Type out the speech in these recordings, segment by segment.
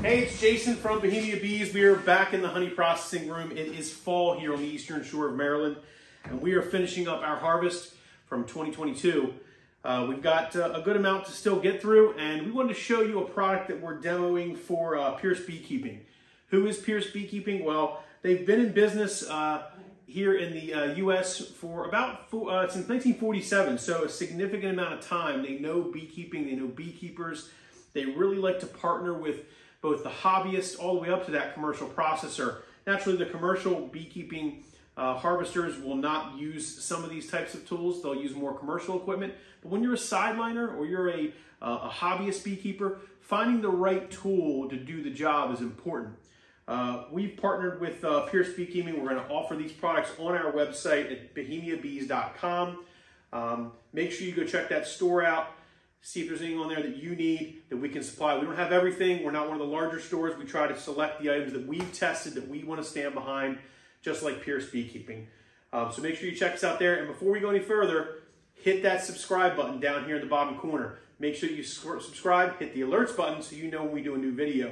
Hey, it's Jason from Bohemia Bees. We are back in the honey processing room. It is fall here on the eastern shore of Maryland, and we are finishing up our harvest from 2022. We've got a good amount to still get through, and we wanted to show you a product that we're demoing for Pierce Beekeeping. Who is Pierce Beekeeping? Well, they've been in business here in the U.S. for about since 1947, so a significant amount of time. They know beekeeping, they know beekeepers. They really like to partner with both the hobbyists all the way up to that commercial processor. Naturally, the commercial beekeeping harvesters will not use some of these types of tools. They'll use more commercial equipment. But when you're a sideliner or you're a hobbyist beekeeper, finding the right tool to do the job is important. We've partnered with Pierce Beekeeping. We're going to offer these products on our website at bohemiabees.com. Make sure you go check that store out. See if there's anything on there that you need that we can supply. We don't have everything. We're not one of the larger stores. We try to select the items that we've tested that we want to stand behind, just like Pierce Beekeeping. So make sure you check us out there. And before we go any further, hit that subscribe button down here in the bottom corner. Make sure you subscribe, hit the alerts button so you know when we do a new video.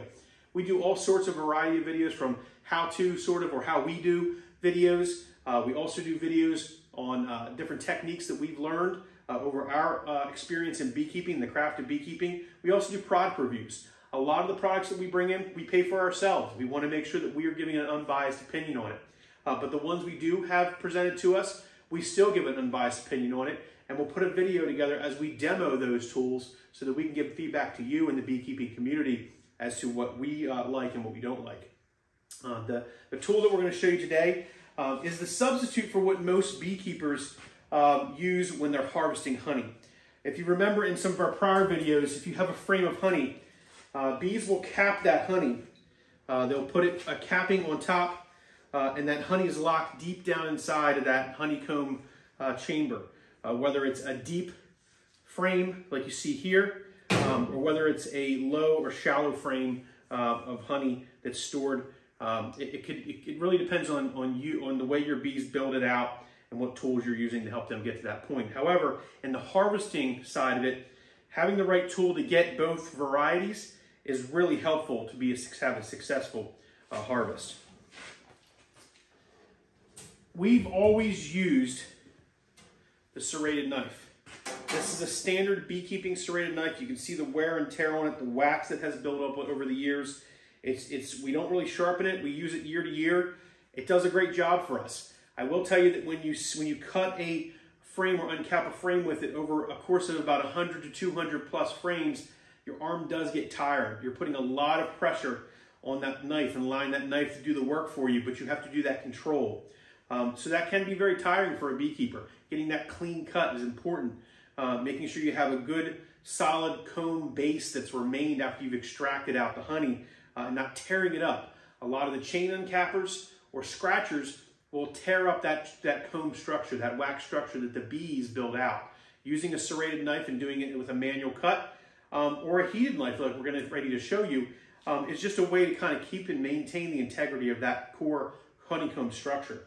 We do all sorts of variety of videos, from how-to sort of or how we do videos. We also do videos on different techniques that we've learned over our experience in beekeeping, the craft of beekeeping. We also do product reviews. A lot of the products that we bring in, we pay for ourselves. We want to make sure that we are giving an unbiased opinion on it. But the ones we do have presented to us, we still give an unbiased opinion on it, and we'll put a video together as we demo those tools so that we can give feedback to you and the beekeeping community as to what we like and what we don't like. The tool that we're going to show you today is the substitute for what most beekeepers use when they're harvesting honey. If you remember in some of our prior videos, if you have a frame of honey, bees will cap that honey. They'll put a capping on top, and that honey is locked deep down inside of that honeycomb chamber. Whether it's a deep frame like you see here, or whether it's a low or shallow frame of honey that's stored. It really depends on the way your bees build it out and what tools you're using to help them get to that point. However, in the harvesting side of it, having the right tool to get both varieties is really helpful to have a successful harvest. We've always used the serrated knife. This is a standard beekeeping serrated knife. You can see the wear and tear on it, the wax that has built up over the years. We don't really sharpen it. We use it year to year. It does a great job for us. I will tell you that when you cut a frame or uncap a frame with it over a course of about 100 to 200 plus frames, your arm does get tired. You're putting a lot of pressure on that knife and allowing that knife to do the work for you, but you have to do that control. So that can be very tiring for a beekeeper. Getting that clean cut is important. Making sure you have a good solid comb base that's remained after you've extracted out the honey, and not tearing it up. A lot of the chain uncappers or scratchers will tear up that comb structure, that wax structure that the bees build out. Using a serrated knife and doing it with a manual cut, or a heated knife like we're ready to show you, is just a way to kind of keep and maintain the integrity of that core honeycomb structure.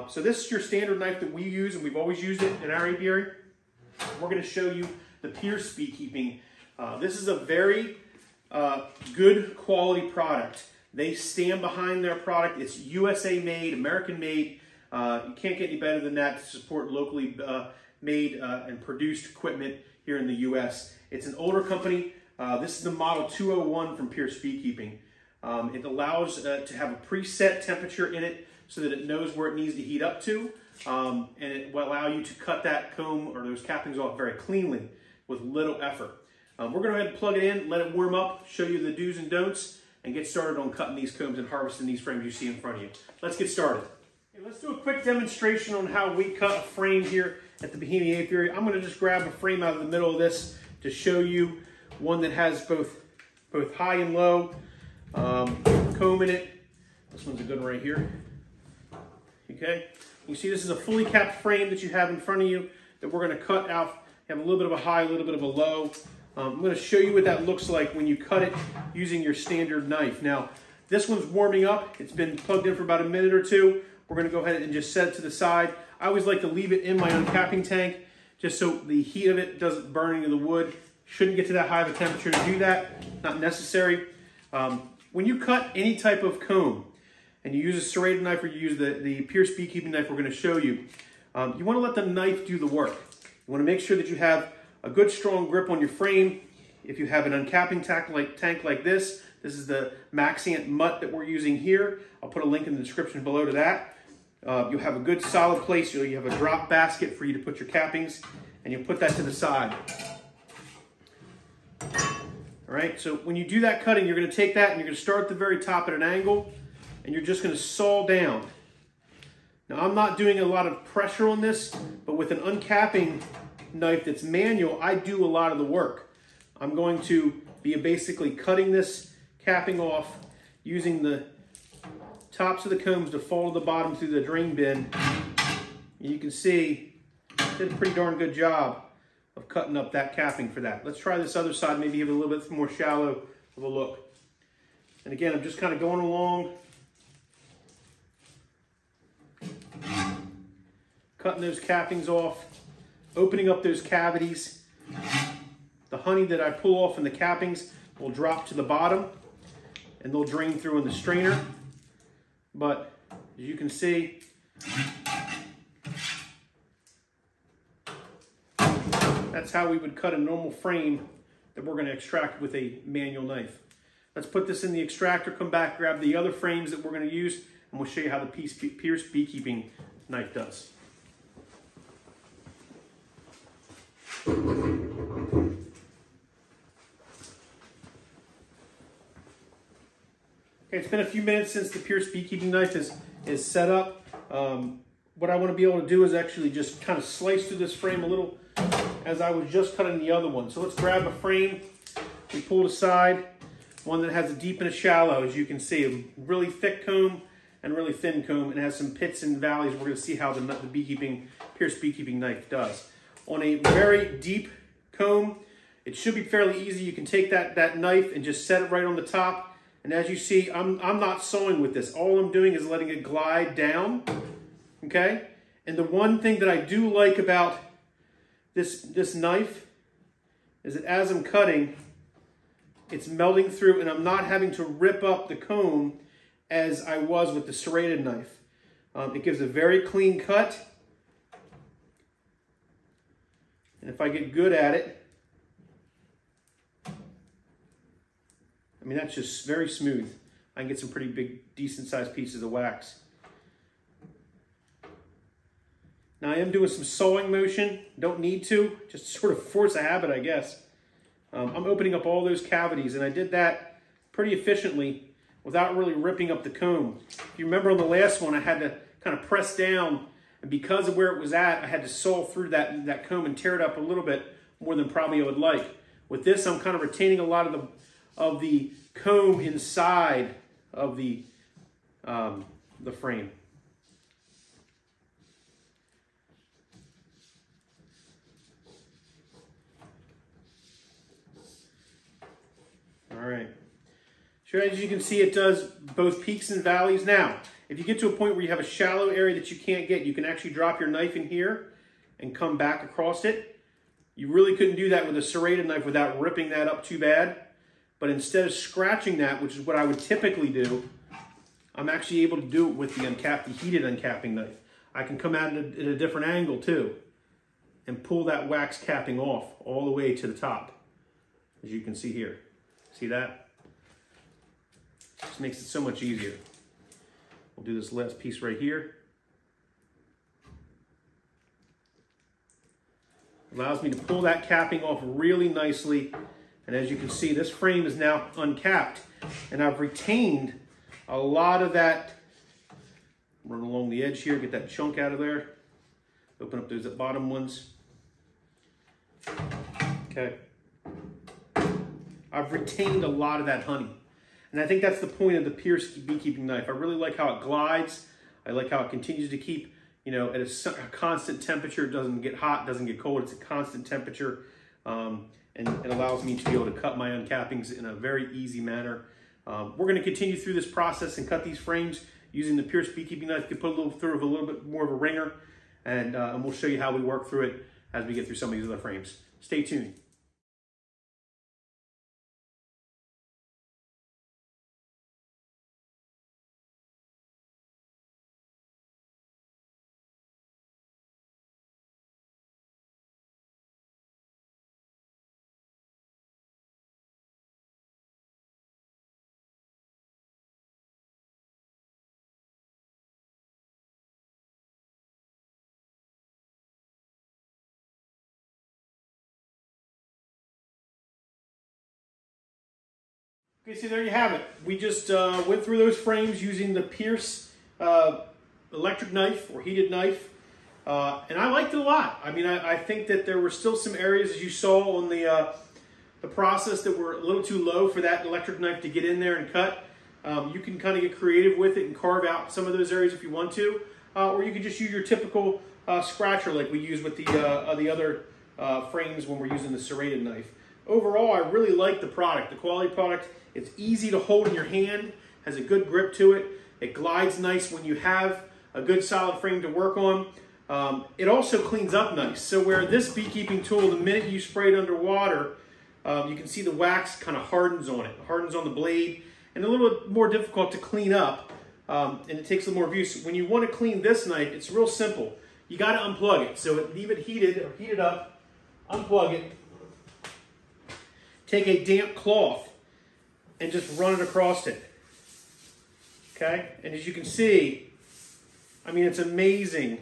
So this is your standard knife that we use, and we've always used it in our apiary. We're going to show you the Pierce Beekeeping. This is a very good quality product. They stand behind their product. It's USA made, American made. You can't get any better than that to support locally made and produced equipment here in the US. It's an older company. This is the model 201 from Pierce Beekeeping. It allows to have a preset temperature in it so that it knows where it needs to heat up to. And it will allow you to cut that comb or those cappings off very cleanly with little effort. We're going to go ahead and plug it in, let it warm up, show you the do's and don'ts, and get started on cutting these combs and harvesting these frames you see in front of you. Let's get started. Okay, let's do a quick demonstration on how we cut a frame here at the Bohemia Apiary. I'm going to just grab a frame out of the middle of this to show you one that has both high and low comb in it. This one's a good one right here. Okay, you see this is a fully capped frame that you have in front of you that we're going to cut out. You have a little bit of a high, a little bit of a low. I'm going to show you what that looks like when you cut it using your standard knife. Now, this one's warming up. It's been plugged in for about a minute or two. We're going to go ahead and just set it to the side. I always like to leave it in my uncapping tank just so the heat of it doesn't burn into the wood. Shouldn't get to that high of a temperature to do that. Not necessary. When you cut any type of comb, and you use a serrated knife or you use the Pierce Beekeeping knife we're going to show you, you want to let the knife do the work. You want to make sure that you have a good strong grip on your frame. If you have an uncapping tank like this is the MAXANT mutt that we're using here. I'll put a link in the description below to that. You'll have a good solid place. You have a drop basket for you to put your cappings, and you'll put that to the side. All right, so when you do that cutting, you're going to take that and you're going to start at the very top at an angle, and you're just going to saw down. Now, I'm not doing a lot of pressure on this, but with an uncapping knife that's manual, I do a lot of the work. I'm going to be basically cutting this capping off using the tops of the combs to fall to the bottom through the drain bin. And you can see I did a pretty darn good job of cutting up that capping for that. Let's try this other side, maybe give it a little bit more shallow of a look. And again, I'm just kind of going along, cutting those cappings off, opening up those cavities. The honey that I pull off in the cappings will drop to the bottom and they'll drain through in the strainer. But as you can see, that's how we would cut a normal frame that we're going to extract with a manual knife. Let's put this in the extractor, come back, grab the other frames that we're going to use, and we'll show you how the Pierce Beekeeping knife does. Okay, it's been a few minutes since the Pierce Beekeeping knife is set up. What I want to be able to do is actually just kind of slice through this frame a little as I was just cutting the other one. So let's grab a frame. We pull it aside, one that has a deep and a shallow, as you can see, a really thick comb and really thin comb, and has some pits and valleys. We're going to see how the Pierce Beekeeping knife does. On a very deep comb, it should be fairly easy. You can take that knife and just set it right on the top. And as you see, I'm not sewing with this. All I'm doing is letting it glide down, okay? And the one thing that I do like about this knife is that as I'm cutting, it's melting through and I'm not having to rip up the comb as I was with the serrated knife. It gives a very clean cut. And if I get good at it, I mean, that's just very smooth. I can get some pretty big, decent sized pieces of wax. Now I am doing some sawing motion. Don't need to, just sort of force a habit, I guess. I'm opening up all those cavities, and I did that pretty efficiently without really ripping up the comb. If you remember on the last one, I had to kind of press down, and because of where it was at, I had to saw through that comb and tear it up a little bit more than probably I would like. With this, I'm kind of retaining a lot of the comb inside of the frame. All right. So as you can see, it does both peaks and valleys. Now, if you get to a point where you have a shallow area that you can't get, you can actually drop your knife in here and come back across it. You really couldn't do that with a serrated knife without ripping that up too bad. But instead of scratching that, which is what I would typically do, I'm actually able to do it with the heated uncapping knife. I can come at it at a different angle too and pull that wax capping off all the way to the top, as you can see here. See that? Just makes it so much easier. We'll do this last piece right here. Allows me to pull that capping off really nicely. And as you can see, this frame is now uncapped, and I've retained a lot of that. Run along the edge here, get that chunk out of there. Open up those bottom ones. Okay. I've retained a lot of that honey. And I think that's the point of the Pierce Beekeeping knife. I really like how it glides. I like how it continues to keep, at a constant temperature. It doesn't get hot, doesn't get cold. It's a constant temperature. And it allows me to be able to cut my uncappings in a very easy manner. We're going to continue through this process and cut these frames using the Pierce Beekeeping knife. You can put a little bit more of a ringer, and we'll show you how we work through it as we get through some of these other frames. Stay tuned. Okay, so there you have it. We just went through those frames using the Pierce electric knife or heated knife. And I liked it a lot. I mean, I think that there were still some areas, as you saw on the process, that were a little too low for that electric knife to get in there and cut. You can kind of get creative with it and carve out some of those areas if you want to. Or you can just use your typical scratcher like we use with the other frames when we're using the serrated knife. Overall, I really like the product, the quality product. It's easy to hold in your hand, has a good grip to it. It glides nice when you have a good solid frame to work on. It also cleans up nice. So where this beekeeping tool, the minute you spray it underwater, you can see the wax kind of hardens on it, hardens on the blade, and a little bit more difficult to clean up, and it takes a little more abuse. When you want to clean this knife, it's real simple. You got to unplug it. So leave it heated or heat it up, unplug it, take a damp cloth, and just run it across it. Okay? And as you can see, I mean, it's amazing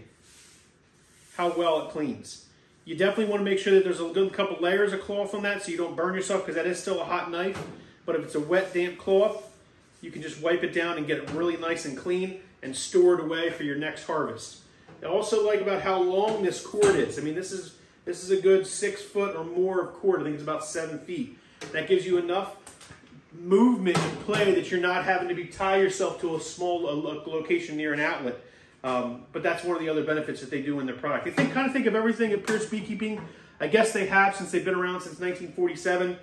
how well it cleans. You definitely want to make sure that there's a good couple layers of cloth on that so you don't burn yourself, because that is still a hot knife. But if it's a wet, damp cloth, you can just wipe it down and get it really nice and clean and store it away for your next harvest. I also like about how long this cord is. I mean, this is a good 6 foot or more of cord. I think it's about 7 feet. That gives you enough movement and play that you're not having to tie yourself to a small location near an outlet. But that's one of the other benefits that they do in their product. They kind of think of everything at Pierce Beekeeping. I guess they have, since they've been around since 1947.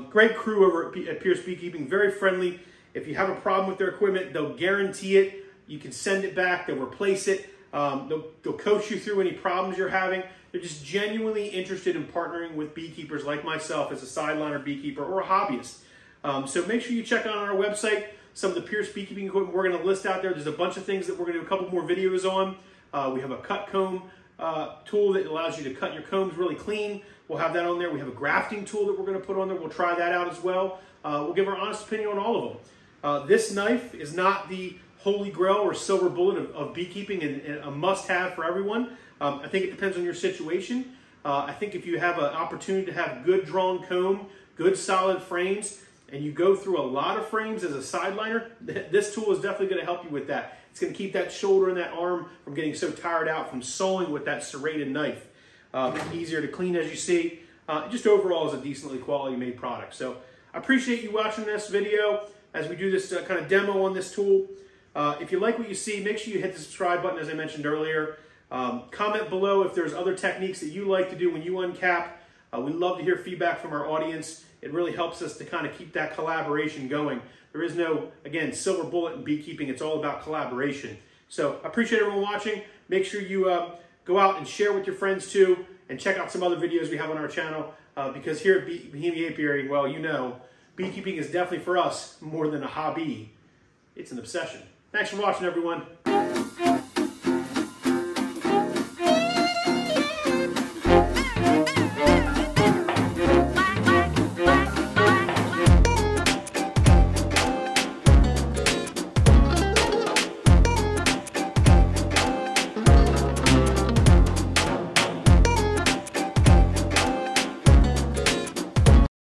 Great crew over at Pierce Beekeeping, very friendly. If you have a problem with their equipment, they'll guarantee it. You can send it back, they'll replace it. They'll coach you through any problems you're having. They're just genuinely interested in partnering with beekeepers like myself as a sideliner beekeeper or a hobbyist. So make sure you check out on our website some of the Pierce Beekeeping equipment we're going to list out there. There's a bunch of things that we're going to do a couple more videos on. We have a cut comb tool that allows you to cut your combs really clean. We'll have that on there. We have a grafting tool that we're going to put on there. We'll try that out as well. We'll give our honest opinion on all of them. This knife is not the holy grail or silver bullet of beekeeping and a must-have for everyone. I think it depends on your situation. I think if you have an opportunity to have good drawn comb, good solid frames, and you go through a lot of frames as a sideliner, this tool is definitely going to help you with that. It's going to keep that shoulder and that arm from getting so tired out from sewing with that serrated knife. Easier to clean, as you see. Just overall is a decently quality made product. So I appreciate you watching this video as we do this kind of demo on this tool. If you like what you see, make sure you hit the subscribe button, as I mentioned earlier. Comment below if there's other techniques that you like to do when you uncap. We love to hear feedback from our audience. It really helps us to kind of keep that collaboration going. There is no, again, silver bullet in beekeeping. It's all about collaboration. So I appreciate everyone watching. Make sure you go out and share with your friends too, and check out some other videos we have on our channel, because here at Bohemia Apiary, well, you know, beekeeping is definitely for us more than a hobby. It's an obsession. Thanks for watching, everyone.